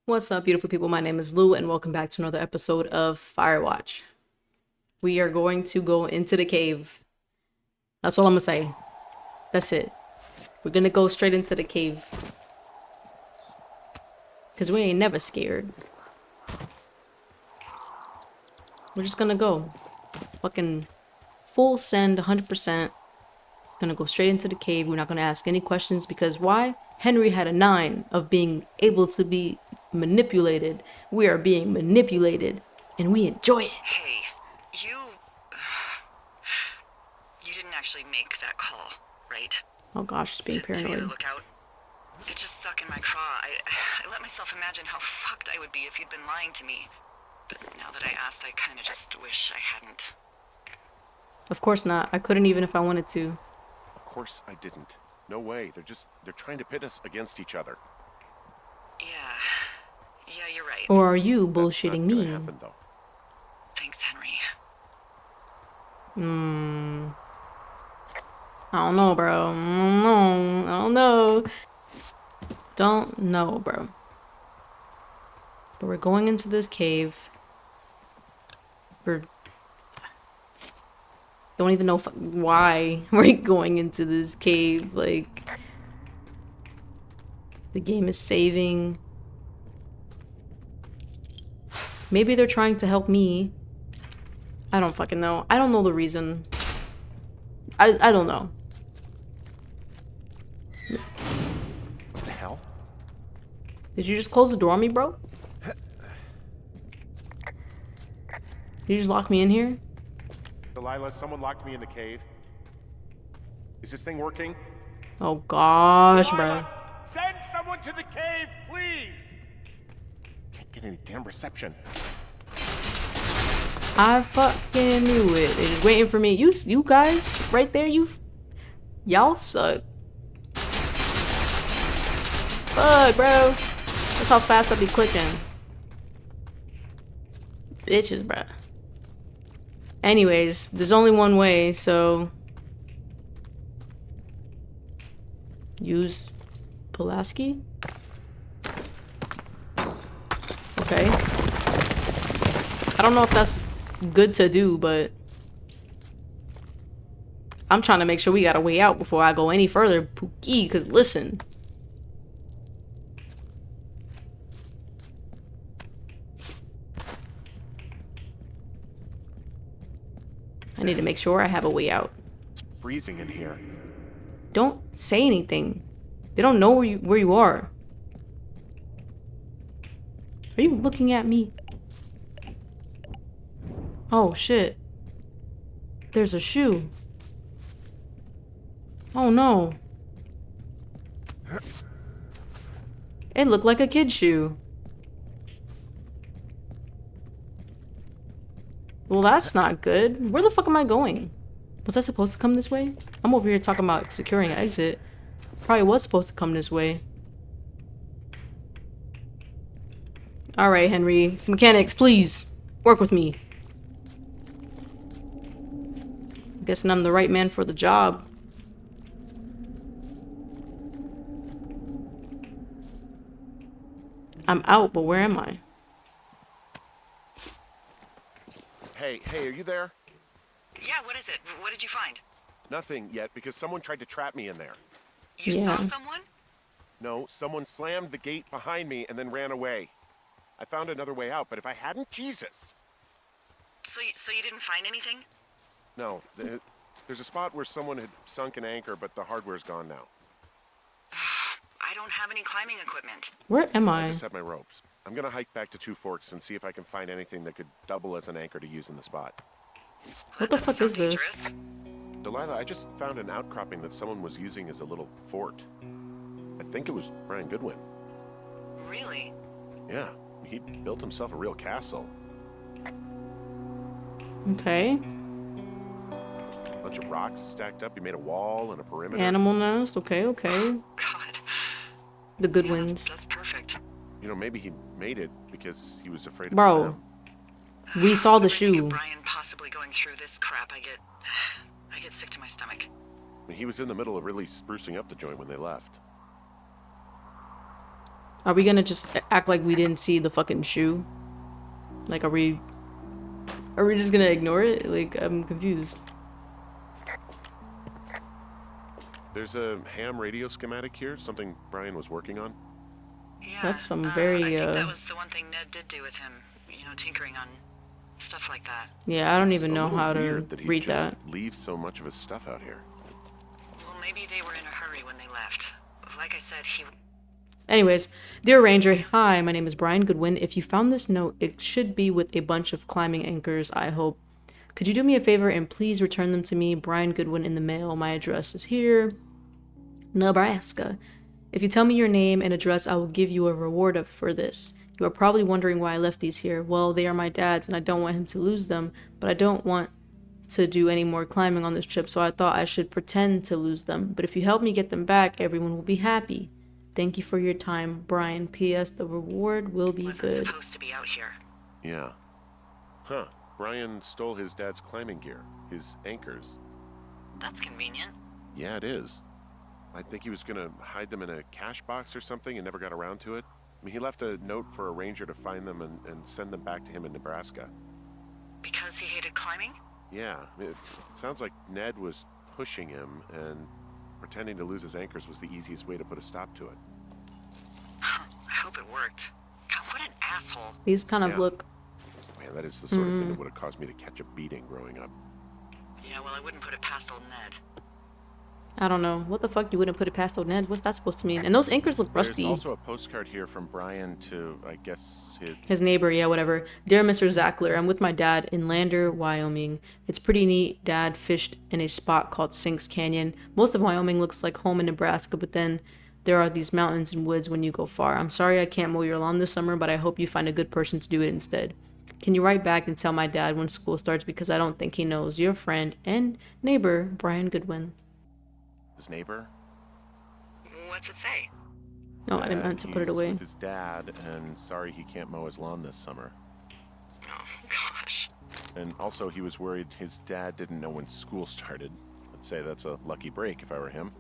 What's up, beautiful people? My name is Lou, and welcome back to another episode of Firewatch. We are going to go into the cave. That's all I'm gonna say. That's it. We're gonna go straight into the cave. Because we ain't never scared. We're just gonna go. Fucking full send, 100%. Gonna go straight into the cave. We're not gonna ask any questions because why? Henry had a 9 of being able to be manipulated. We are being manipulated, and we enjoy it. Hey, you didn't actually make that call, right? Oh gosh, she's being To get a paranoid. lookout. It just stuck in my craw. I let myself imagine how fucked I would be if you'd been lying to me. But now that I asked, I kind of just wish I hadn't. Of course not. I couldn't even if I wanted to. Of course I didn't. No way. They're trying to pit us against each other. Yeah, you're right. Or are you That's bullshitting not gonna me? happen, though. Thanks, Henry. I don't know, bro. I don't know. Don't know, bro. But we're going into this cave. Don't even know why we're going into this cave. Like, the game is saving. Maybe they're trying to help me. I don't fucking know. I don't know the reason. I don't know. What the hell? Did you just close the door on me, bro? Did you just lock me in here? Delilah, someone locked me in the cave. Is this thing working? Oh gosh, bro. Delilah, send someone to the cave, please! Can't get any damn reception. I fucking knew it. They're just waiting for me. You guys right there, y'all suck. Fuck, bro. That's how fast I be clicking. Bitches, bro. Anyways, there's only one way, so use Pulaski. Okay. I don't know if that's good to do, but I'm trying to make sure we got a way out before I go any further, Pookie, because listen. I need to make sure I have a way out. It's freezing in here. Don't say anything. They don't know where you are. Are you looking at me? Oh shit. There's a shoe. Oh no. It looked like a kid's shoe. Well, that's not good. Where the fuck am I going? Was I supposed to come this way? I'm over here talking about securing an exit. Probably was supposed to come this way. Alright, Henry. Mechanics, please. Work with me. Guessing I'm the right man for the job. I'm out, but where am I? Hey, are you there? Yeah, what is it? What did you find? Nothing yet, because someone tried to trap me in there. You Yeah. saw someone? No, someone slammed the gate behind me and then ran away. I found another way out, but if I hadn't, Jesus! So you didn't find anything? No, there's a spot where someone had sunk an anchor, but the hardware's gone now. I don't have any climbing equipment. Where am I I? just have my ropes. I'm gonna hike back to Two Forks and see if I can find anything that could double as an anchor to use in the spot. What the fuck is this? Dangerous. Delilah, I just found an outcropping that someone was using as a little fort. I think it was Brian Goodwin. Really? Yeah, he built himself a real castle. Okay. Bunch of rocks stacked up. He made a wall and a perimeter. Animal nest. Okay, okay. God. The good Yeah, ones. that's perfect. You know, maybe he made it because he was afraid of Bro. them. We saw the Whenever I think shoe. of Brian possibly going through this crap, I get sick to my stomach. I mean, he was in the middle of really sprucing up the joint when they left. Are we gonna just act like we didn't see the fucking shoe? Like, are we just gonna ignore it? Like, I'm confused. There's a ham radio schematic here, something Brian was working on. Yeah, That's some I very, think that was the one thing Ned did do with him. You know, tinkering on stuff like that. yeah, I don't It's even a know little how to weird that he'd read just that. leave so much of his stuff out here. Well, maybe they were in a hurry when they left. Like I said, he... Anyways, dear Ranger, hi, my name is Brian Goodwin. If you found this note, it should be with a bunch of climbing anchors, I hope. Could you do me a favor and please return them to me, Brian Goodwin, in the mail? My address is here, Nebraska. If you tell me your name and address, I will give you a reward for this. You are probably wondering why I left these here. Well, they are my dad's and I don't want him to lose them, but I don't want to do any more climbing on this trip, so I thought I should pretend to lose them. But if you help me get them back, everyone will be happy. Thank you for your time, Brian. P.S. The reward will be wasn't good. supposed to be out here. Yeah. Huh. Brian stole his dad's climbing gear, his anchors. That's convenient. Yeah, it is. I think he was gonna hide them in a cash box or something and never got around to it. I mean, he left a note for a ranger to find them and send them back to him in Nebraska. Because he hated climbing? Yeah, it sounds like Ned was pushing him, and pretending to lose his anchors was the easiest way to put a stop to it. I hope it worked. God, what an asshole. These kind of Yeah. look... Man, that is the sort of thing that would have caused me to catch a beating growing up. Yeah, well, I wouldn't put it past old Ned. I don't know. What the fuck? You wouldn't put it past old Ned? What's that supposed to mean? And those anchors look rusty. There's also a postcard here from Brian to, I guess, His neighbor, yeah, whatever. Dear Mr. Zackler, I'm with my dad in Lander, Wyoming. It's pretty neat. Dad fished in a spot called Sinks Canyon. Most of Wyoming looks like home in Nebraska, but then there are these mountains and woods when you go far. I'm sorry I can't mow your lawn this summer, but I hope you find a good person to do it instead. Can you write back and tell my dad when school starts, because I don't think he knows. Your friend and neighbor, Brian Goodwin. his neighbor. What's it say? No, I didn't mean to put it He's away. with his dad, and sorry he can't mow his lawn this summer. Oh, gosh. And also, he was worried his dad didn't know when school started. I'd say that's a lucky break if I were him.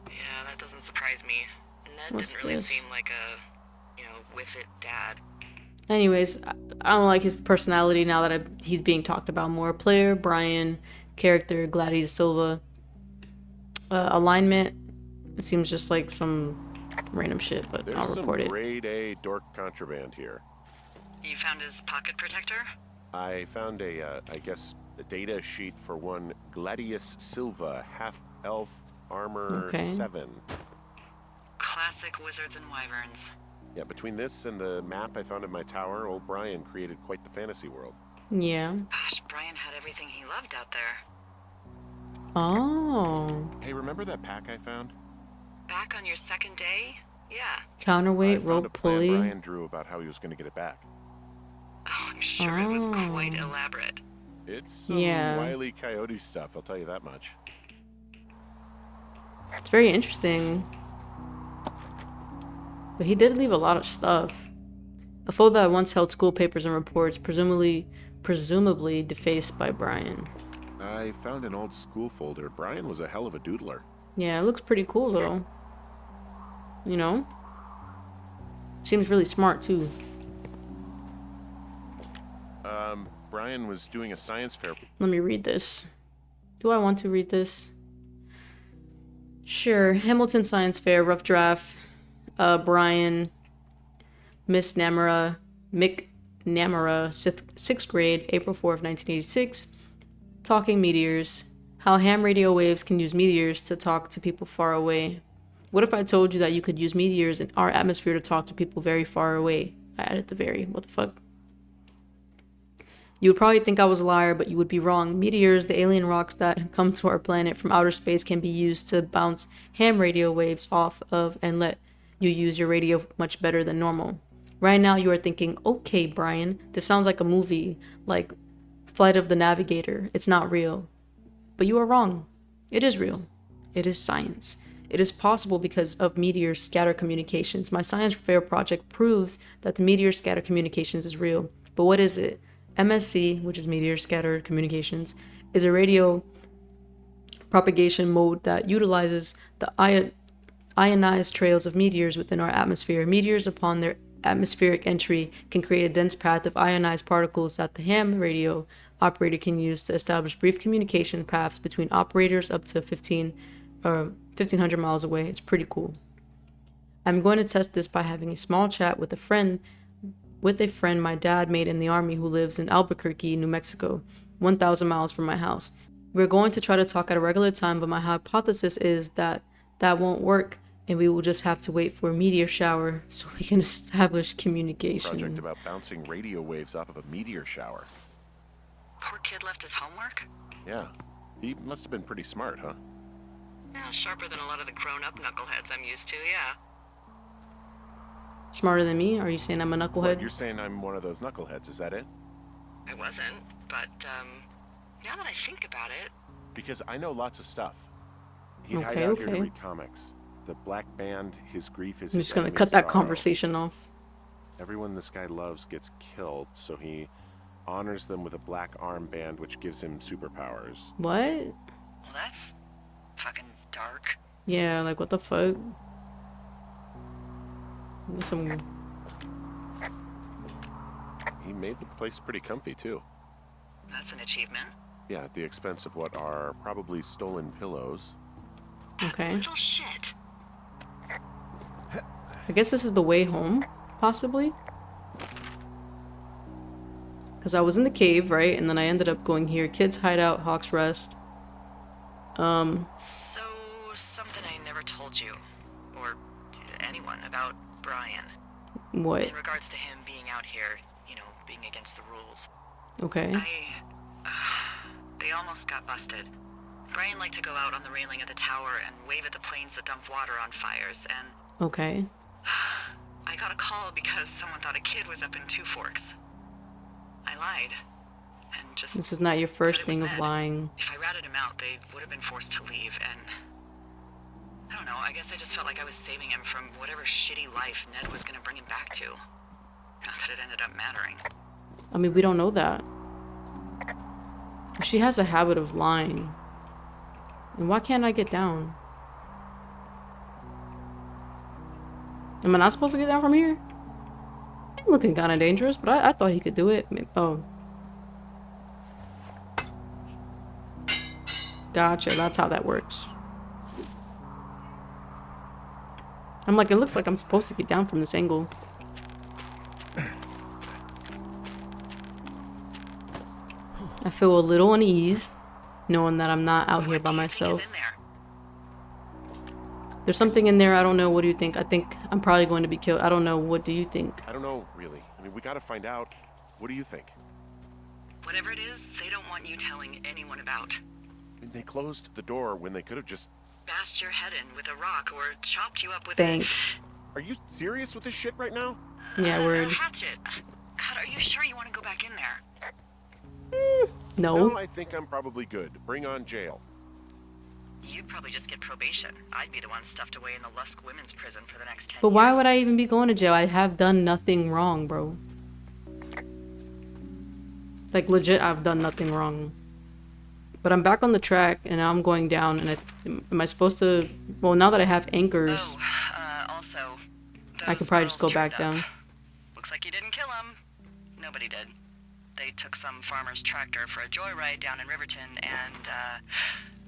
Yeah, that doesn't surprise me. Ned What's didn't really this? seem like a, with it dad. Anyways, I don't like his personality now that he's being talked about more. Player, Brian. Character, Gladys Silva. Alignment, it seems just like some random shit, but There's I'll report some it. grade A dork contraband here. You found his pocket protector? I found a data sheet for one Gladius Silva, half-elf armor Okay. 7. Classic wizards and wyverns. Yeah, between this and the map I found in my tower, old Brian created quite the fantasy world. Yeah. Gosh, Brian had everything he loved out there. Oh. Hey, remember that pack I found? Back on your second day? Yeah. Counterweight, I found a rope plan pulley. Brian drew about how he was going to get it back. Oh, I'm sure it was quite Oh. elaborate. It's some Yeah. Wile E. Coyote stuff, I'll tell you that much. It's very interesting. But he did leave a lot of stuff. A foe that once held school papers and reports, presumably defaced by Brian. I found an old school folder. Brian was a hell of a doodler. Yeah, it looks pretty cool though. You know? Seems really smart too. Brian was doing a science fair. Let me read this. Do I want to read this? Sure. Hamilton Science Fair, rough draft. Brian, Miss Namara, Mick Namara, 6th grade, April 4th, 1986. Talking meteors. How ham radio waves can use meteors to talk to people far away. What if I told you that you could use meteors in our atmosphere to talk to people very far away? I added the very. What the fuck? You would probably think I was a liar, but you would be wrong. Meteors, the alien rocks that come to our planet from outer space, can be used to bounce ham radio waves off of and let you use your radio much better than normal. Right now you are thinking, okay, Brian, this sounds like a movie, like Flight of the Navigator. It's not real. But you are wrong. It is real. It is science. It is possible because of meteor scatter communications. My science fair project proves that the meteor scatter communications is real. But what is it? MSC, which is meteor scatter communications, is a radio propagation mode that utilizes the ionized trails of meteors within our atmosphere. Meteors, upon their atmospheric entry, can create a dense path of ionized particles that the ham radio operator can use to establish brief communication paths between operators up to 1,500 miles away. It's pretty cool. I'm going to test this by having a small chat with a friend my dad made in the army who lives in Albuquerque, New Mexico, 1,000 miles from my house. We're going to try to talk at a regular time, but my hypothesis is that won't work, and we will just have to wait for a meteor shower so we can establish communication. Project about bouncing radio waves off of a meteor shower. Poor kid left his homework? Yeah. He must have been pretty smart, huh? Yeah, sharper than a lot of the grown-up knuckleheads I'm used to, yeah. Smarter than me? Are you saying I'm a What, knucklehead? you're saying I'm one of those knuckleheads, is that it? I wasn't, but, now that I think about it... Because I know lots of stuff. He'd hide Okay, out here to okay. read comics. The Black Band, his grief is I'm his just gonna enemy's cut that sorrow. conversation off. Everyone this guy loves gets killed, so he honors them with a black armband which gives him superpowers. What? Well, that's fucking dark. Yeah, like what the fuck? Some He made the place pretty comfy, too. That's an achievement. Yeah, at the expense of what are probably stolen pillows. okay. Little shit. I guess this is the way home, possibly. Because I was in the cave, right? And then I ended up going here. Kids Hideout, Hawk's Rest. So, something I never told you, or anyone, about Brian. What? In regards to him being out here, you know, being against the rules. Okay. They almost got busted. Brian liked to go out on the railing of the tower and wave at the planes that dump water on fires, and Okay. I got a call because someone thought a kid was up in Two Forks. I lied. And just This is not your first said it was thing of Ned. lying. If I ratted him out, they would have been forced to leave, and I don't know, I guess I just felt like I was saving him from whatever shitty life Ned was gonna bring him back to. Not that it ended up mattering. I mean, we don't know that. She has a habit of lying. And why can't I get down? Am I not supposed to get down from here? Looking kind of dangerous, but I thought he could do it. Oh. Gotcha, that's how that works. I'm like, it looks like I'm supposed to get down from this angle. I feel a little uneased knowing that I'm not out here by myself. What do you think is in there? There's something in there. I don't know. What do you think? I think I'm probably going to be killed. I don't know. What do you think? I don't know, really. I mean, we gotta find out. What do you think? Whatever it is, they don't want you telling anyone about. I mean, they closed the door when they could have just... Bashed your head in with a rock or chopped you up with Thanks. Are you serious with this shit right now? Yeah, a word. hatchet. God, are you sure you want to go back in there? No. I think I'm probably good. Bring on jail. You'd probably just get probation. I'd be the one stuffed away in the Lusk Women's Prison for the next 10 But why years. would I even be going to jail? I have done nothing wrong, bro. Like, legit, I've done nothing wrong. But I'm back on the track, and now I'm going down, and am I supposed to... Well, now that I have anchors, Also, I could those probably just go girls back turned down. up. Looks like you didn't kill them. Nobody did. They took some farmer's tractor for a joyride down in Riverton and,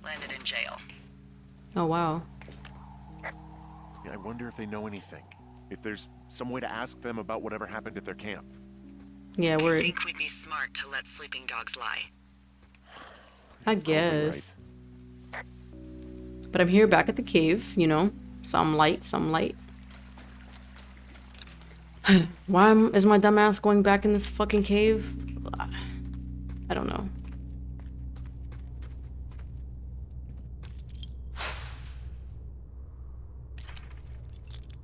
landed in jail. Oh, wow. Yeah, I wonder if they know anything. If there's some way to ask them about whatever happened at their camp. Yeah, I word. think we'd be smart to let sleeping dogs lie. I guess. But I'm here back at the cave, you know. Some light, some light. Why is my dumbass going back in this fucking cave? I don't know.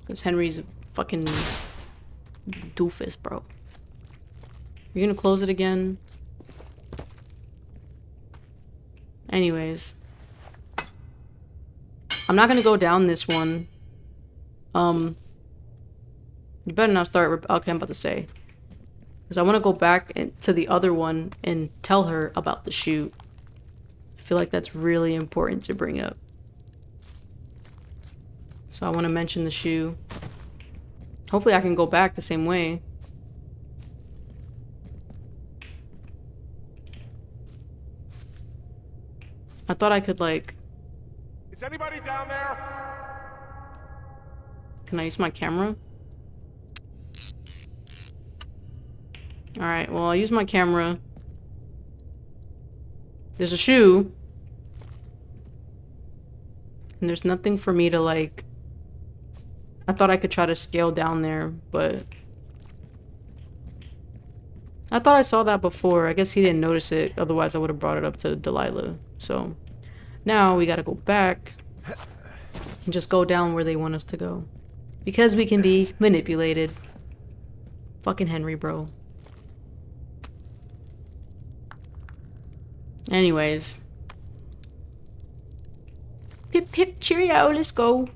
Because Henry's a fucking doofus, bro. You're gonna close it again? Anyways. I'm not gonna go down this one. You better not start... Okay, I'm about to say. Because I want to go back to the other one and tell her about the shoot. I feel like that's really important to bring up. So I want to mention the shoe. Hopefully I can go back the same way. I thought I could, like... Is anybody down there? Can I use my camera? Alright, well, I'll use my camera. There's a shoe. And there's nothing for me to, like... I thought I could try to scale down there, but... I thought I saw that before. I guess he didn't notice it. Otherwise, I would have brought it up to Delilah. So, now we gotta go back. And just go down where they want us to go. Because we can be manipulated. Fucking Henry, bro. Anyways. Pip pip cheerio, let's go.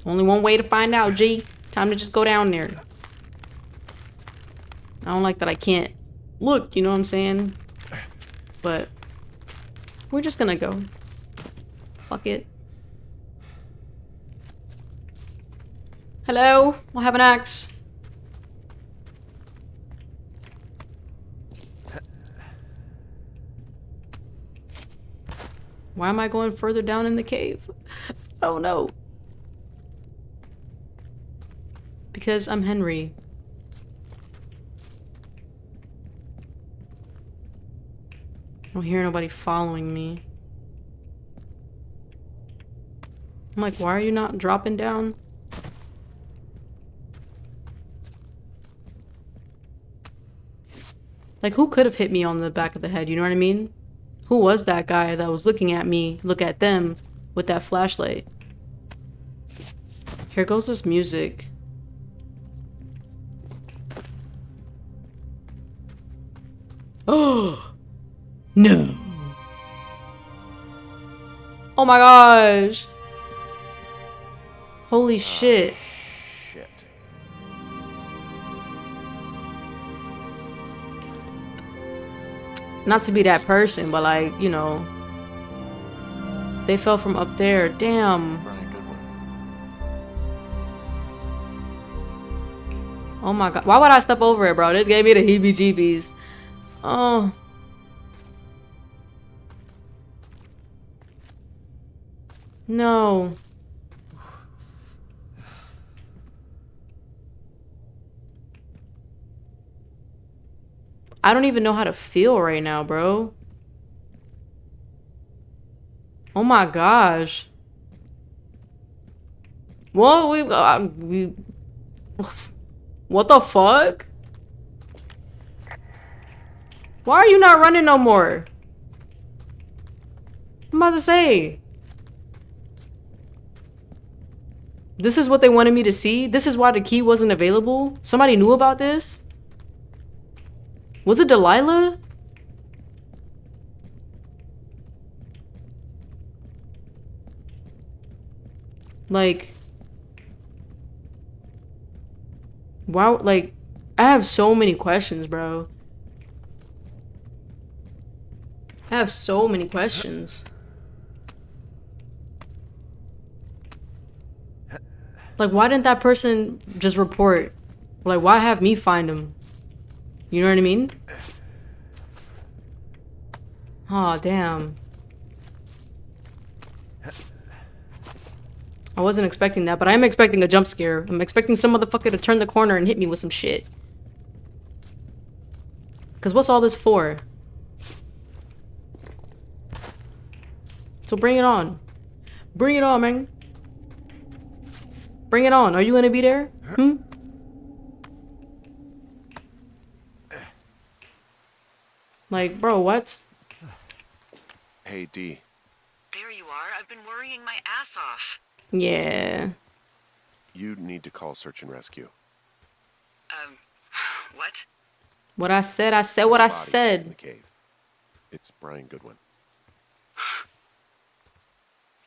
Only one way to find out, G. Time to just go down there. I don't like that I can't look, you know what I'm saying? But we're just gonna go. Fuck it. Hello? I have an axe. Why am I going further down in the cave? I don't know. Because I'm Henry. I don't hear nobody following me. I'm like, why are you not dropping down? Like, who could have hit me on the back of the head, you know what I mean? Who was that guy that was looking at me, look at them, with that flashlight? Here goes this music. Oh! No! Oh my gosh! Holy shit. Shit. Not to be that person, but like, you know. They fell from up there. Damn. Brian, good one. Oh my god. Why would I step over it, bro? This gave me the heebie-jeebies. Oh. No. I don't even know how to feel right now, bro. Oh my gosh. What we what the fuck? Why are you not running no more? I'm about to say. This is what they wanted me to see? This is why the key wasn't available? Somebody knew about this? Was it Delilah? Like, wow, like, I have so many questions, bro. I have so many questions. Like, why didn't that person just report? Like, why have me find him? You know what I mean? Oh, damn. I wasn't expecting that, but I am expecting a jump scare. I'm expecting some motherfucker to turn the corner and hit me with some shit. Cause what's all this for? So bring it on. Bring it on, man. Bring it on. Are you gonna be there? Hmm? Like, bro, what? Hey, D. There you are. I've been worrying my ass off. Yeah. You need to call search and rescue. What? What I said what I Body in the said. cave. It's Brian Goodwin.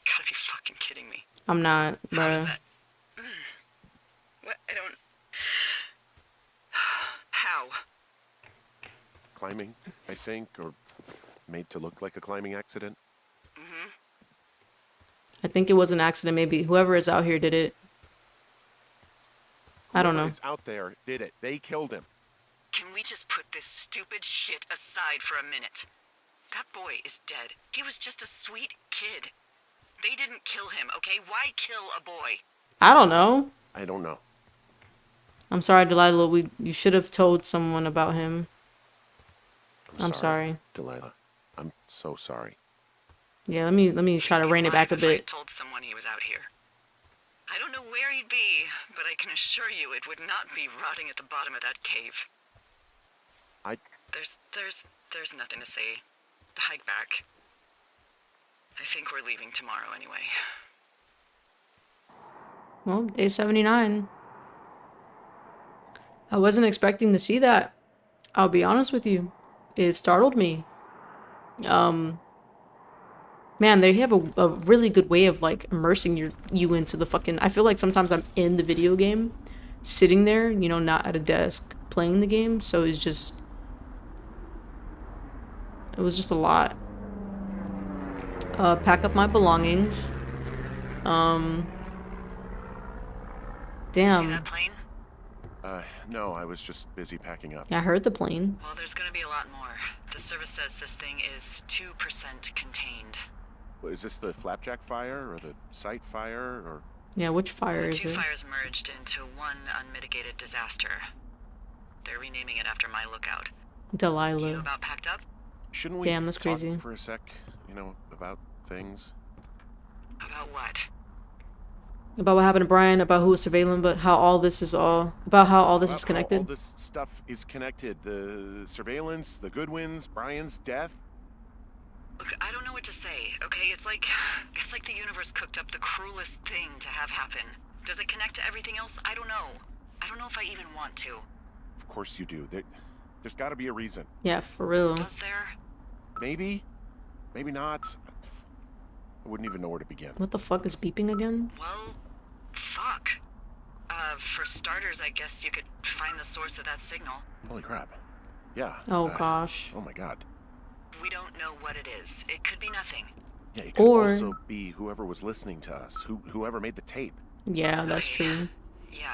Gotta be fucking kidding me. I'm not, How is bruh. that? What? I don't... How? Climbing, I think, or made to look like a climbing accident. Mm-hmm. I think it was an accident. Maybe whoever is out here did it. I don't Whoever know. is out there did it. They killed him. Can we just put this stupid shit aside for a minute? That boy is dead. He was just a sweet kid. They didn't kill him, okay? Why kill a boy? I don't know. I don't know. I'm sorry, Delilah. You should have told someone about him. I'm sorry. Delilah. I'm so sorry. Yeah, let me try to rein it back a I bit. told someone he was out here. I don't know where he'd be, but I can assure you it would not be rotting at the bottom of that cave. There's nothing to say. Hike back. I think we're leaving tomorrow anyway. Well, day 79. I wasn't expecting to see that. I'll be honest with you. It startled me. Man, they have a really good way of like immersing you into the fucking. I feel like sometimes I'm in the video game, sitting there, you know, not at a desk playing the game. So it was just a lot. Pack up my belongings. Damn. See that plane? No, I was just busy packing up. I heard the plane. Well, there's gonna be a lot more. The service says this thing is 2% contained. Is this the Flapjack fire or the site fire or? Yeah, which fire The is two it? fires merged into one unmitigated disaster. They're renaming it after my lookout. You Delilah. about packed up? Shouldn't we Damn, that's talk crazy. for a sec? You know, about things. About what? About what happened to Brian, about who was surveilling, but how all this is about how all this is About how connected. all this stuff is connected. The surveillance, the Goodwins, Brian's death. Look, I don't know what to say, okay? It's like the universe cooked up the cruelest thing to have happen. Does it connect to everything else? I don't know. I don't know if I even want to. Of course you do. There's got to be a reason. Yeah, for real. Does there? Maybe. Maybe not. I wouldn't even know where to begin. What the fuck is beeping again? Well, fuck. For starters, I guess you could find the source of that signal. Holy crap. Yeah. Oh gosh. Oh my god. We don't know what it is. It could be nothing. Yeah, it could Or- also be whoever was listening to us, whoever made the tape. Yeah, that's Okay. true. Yeah,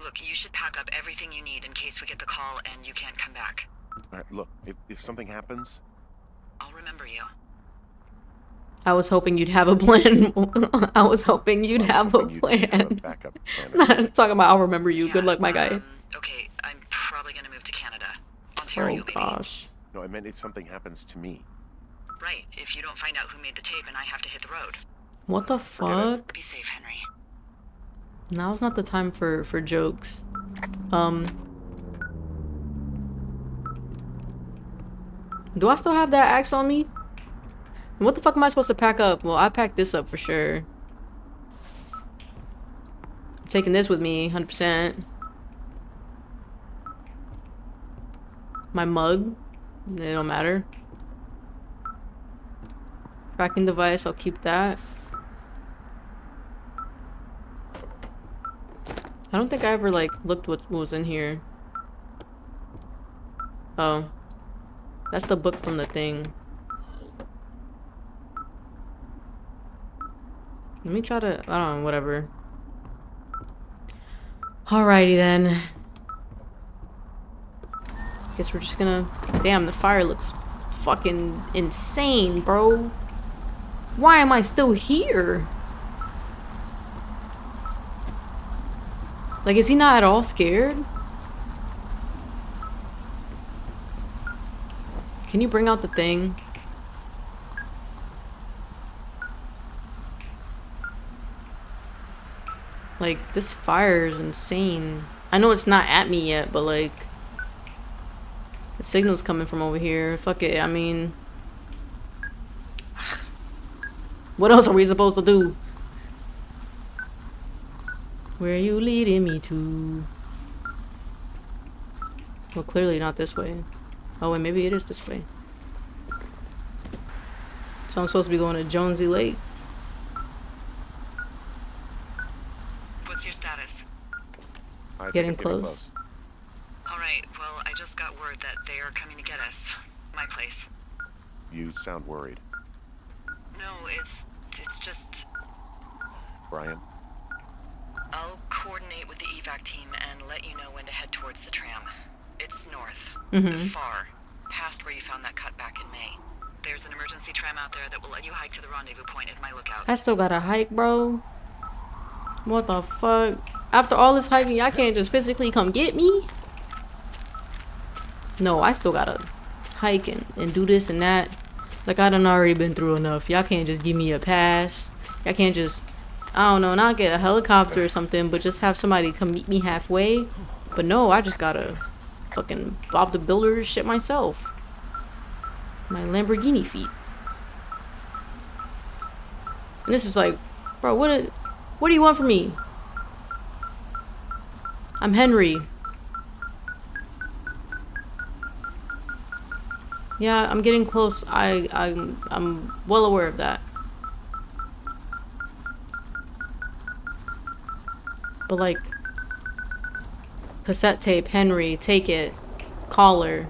look, you should pack up everything you need in case we get the call and you can't come back. All right, look, if something happens, I'll remember you. I was hoping you'd have a plan. I was hoping you'd have a hoping you'd have a plan. backup plan or something. Not talking about I'll remember you. Yeah, Good luck, my guy. Okay, I'm probably gonna move to Canada. Ontario, Oh maybe. gosh. No, I meant if something happens to me. Right, if you don't find out who made the tape and I have to hit the road. What the Forget it. fuck? Be safe, Henry. Now's not the time for jokes. Do I still have that axe on me? And what the fuck am I supposed to pack up? Well, I packed this up for sure. I'm taking this with me, 100%. My mug. It don't matter. Tracking device, I'll keep that. I don't think I ever, like, looked what was in here. Oh. That's the book from the thing. Let me try to... I don't know, whatever. Alrighty, then. Guess we're just gonna... Damn, the fire looks fucking insane, bro. Why am I still here? Like, is he not at all scared? Can you bring out the thing? Like, this fire is insane. I know it's not at me yet, but like... The signal's coming from over here. Fuck it, I mean... What else are we supposed to do? Where are you leading me to? Well, clearly not this way. Oh, wait, maybe it is this way. So I'm supposed to be going to Jonesy Lake. What's your status? I think Getting I'm close. Alright, well, I just got word that they are coming to get us. My place. You sound worried. No, it's It's just... Brian? I'll coordinate with the evac team and let you know when to head towards the tram. It's north. Far. Past where you found that cut back in May. There's an emergency tram out there that will let you hike to the rendezvous point at my lookout. I still gotta hike, bro. What the fuck? After all this hiking, y'all can't just physically come get me? No, I still gotta hike and do this and that. Like, I done already been through enough. Y'all can't just give me a pass. Y'all can't just, I don't know, not get a helicopter or something, but just have somebody come meet me halfway. But no, I just gotta fucking Bob the Builder shit myself. My Lamborghini feet. And this is like, bro, what do you want from me? I'm Henry. Yeah, I'm getting close. I'm well aware of that. But like, cassette tape, Henry, take it, caller.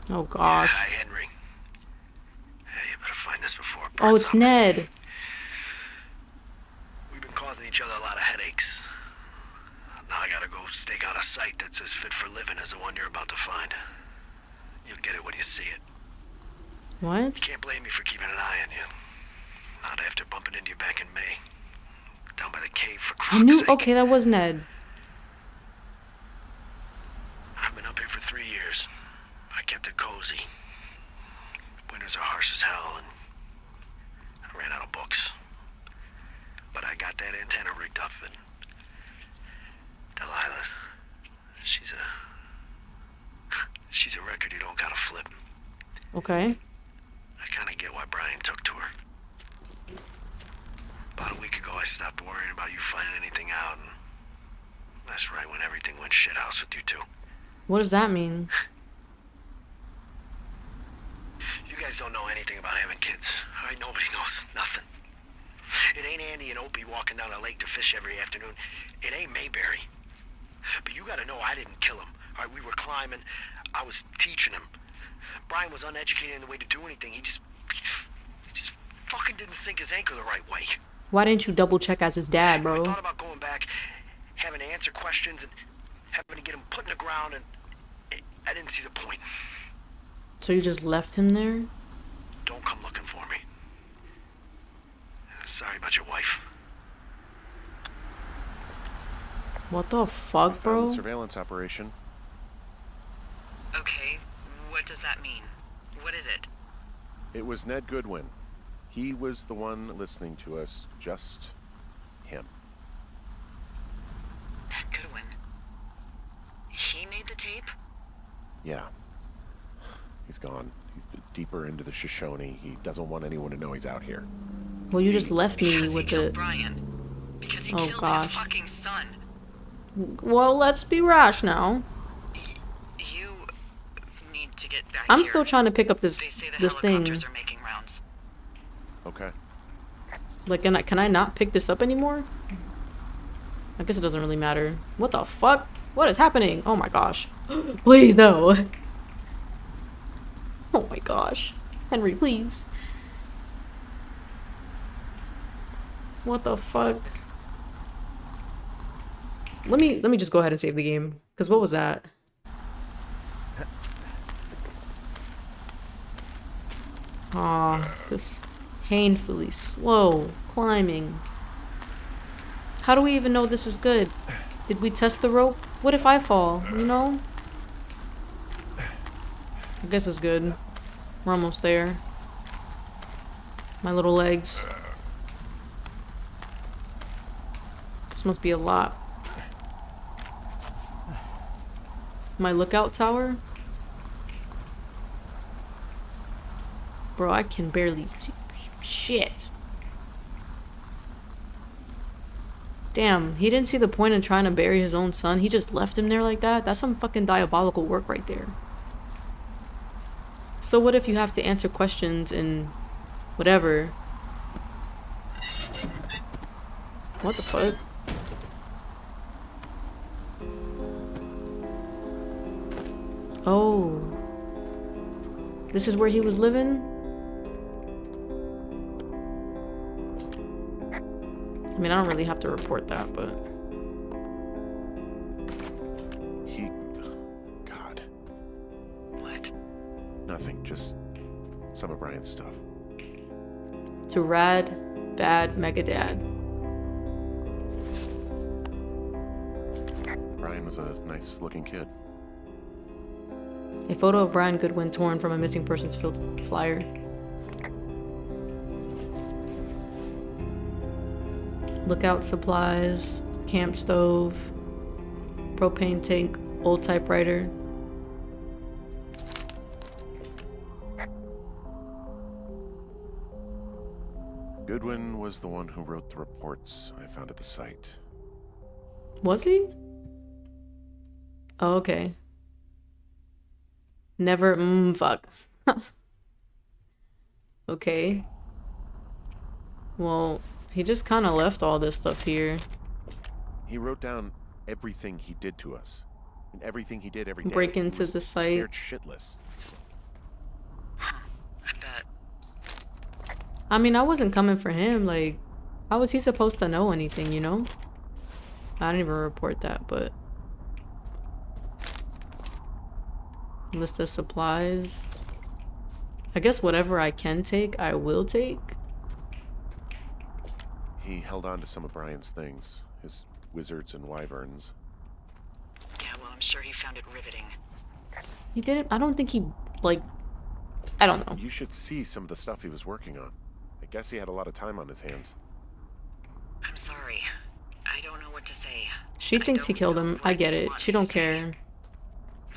Oh gosh. Hi, Henry. Hey, you better find this before it Oh, burns it's up. Ned. We've been causing each other a lot of headaches. Now I gotta go stake out a site that's as fit for living as the one you're about to find. You'll get it when you see it. What? You can't blame me for keeping an eye on you. Not after bumping into you back in May. Down by the cave, for I croc's knew. sake. Okay, that was Ned. I've been up here for 3 years. I kept it cozy. Winters are harsh as hell, and I ran out of books. But I got that antenna rigged up, and Delilah, she's a record you don't gotta flip. Okay. I kinda get why Brian took to her. About a week ago, I stopped worrying about you finding anything out, and that's right when everything went shithouse with you two. What does that mean? You guys don't know anything about having kids. All right, nobody knows nothing. It ain't Andy and Opie walking down a lake to fish every afternoon. It ain't Mayberry. But you gotta know I didn't kill him. All right, we were climbing. I was teaching him. Brian was uneducated in the way to do anything. He just fucking didn't sink his anchor the right way. Why didn't you double check as his dad, I bro? thought about going back, having to answer questions, and having to get him put in the ground, and I didn't see the point. So you just left him there? Don't come looking for me. Sorry about your wife. What the fuck, Found bro? the surveillance operation. Okay, what does that mean? What is it? It was Ned Goodwin. He was the one listening to us, just him. Ned Goodwin. He made the tape? Yeah. He's gone. He's deeper into the Shoshone. He doesn't want anyone to know he's out here. Well, you just left me Because he with killed the... Brian. Because he Oh, killed gosh. his fucking son. Well, let's be rash now. You need to get back I'm here. still trying to pick up They this say the this thing. helicopters are making rounds. Okay. Like, can I not pick this up anymore? I guess it doesn't really matter. What the fuck? What is happening? Oh my gosh. Please, no. Oh my gosh. Henry, please. What the fuck? Let me just go ahead and save the game. Because what was that? Aw, this painfully slow climbing. How do we even know this is good? Did we test the rope? What if I fall, you know? I guess it's good. We're almost there. My little legs. This must be a lot. My lookout tower? Bro, I can barely see shit. Damn, he didn't see the point in trying to bury his own son. He just left him there like that. That's some fucking diabolical work right there. So what if you have to answer questions and whatever? What the fuck? Oh. This is where he was living? I mean, I don't really have to report that, but... God. What? Nothing, just some of Brian's stuff. To Rad, Bad, Mega Dad. Brian was a nice looking kid. A photo of Brian Goodwin torn from a missing persons flyer. Lookout supplies, camp stove, propane tank, old typewriter. Goodwin was the one who wrote the reports I found at the site. Was he? Oh, okay. Never, fuck. Okay. Well, he just kind of left all this stuff here. He wrote down everything he did to us. And everything he did every day. Break He into was the site. Scared shitless. I bet. I mean, I wasn't coming for him. Like, how was he supposed to know anything, you know? I didn't even report that, but... List of supplies. I guess whatever I can take, I will take. He held on to some of Brian's things. His wizards and wyverns. Yeah, well, I'm sure he found it riveting. He didn't... I don't think he, like... I don't know. You should see some of the stuff he was working on. I guess he had a lot of time on his hands. I'm sorry. I don't know what to say. She thinks he killed him. I get it. She don't care.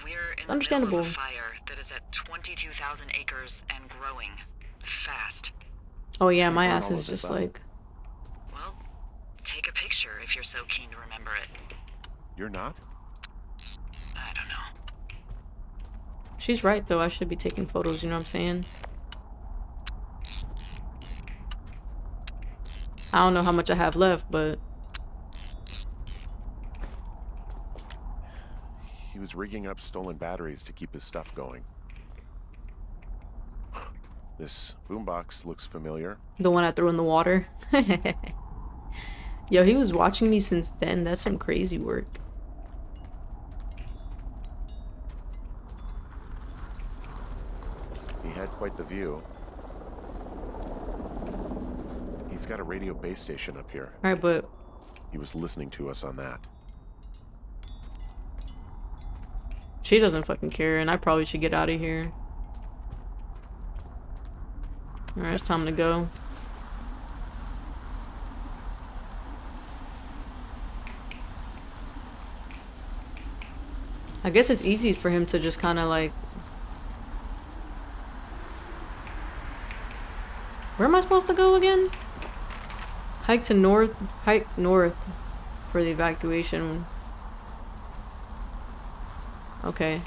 We're in Understandable. the middle of a fire that is at 22,000 acres and growing. Fast. Oh yeah, Can my burn ass all is of this just up. like... Well, take a picture if you're so keen to remember it. You're not? I don't know. She's right, though. I should be taking photos, you know what I'm saying? I don't know how much I have left, but... He was rigging up stolen batteries to keep his stuff going. This boombox looks familiar. The one I threw in the water. Yo, he was watching me since then. That's some crazy work. He had quite the view. He's got a radio base station up here. Alright, but... He was listening to us on that. She doesn't fucking care, and I probably should get out of here. Alright, it's time to go. I guess it's easy for him to just kind of like... Where am I supposed to go again? Hike north for the evacuation. Okay.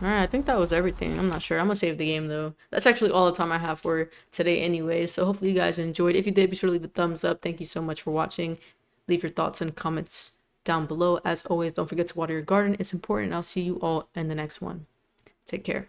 Alright, I think that was everything. I'm not sure. I'm gonna save the game though. That's actually all the time I have for today anyway. So hopefully you guys enjoyed. If you did, be sure to leave a thumbs up. Thank you so much for watching. Leave your thoughts and comments down below. As always, don't forget to water your garden. It's important. I'll see you all in the next one. Take care.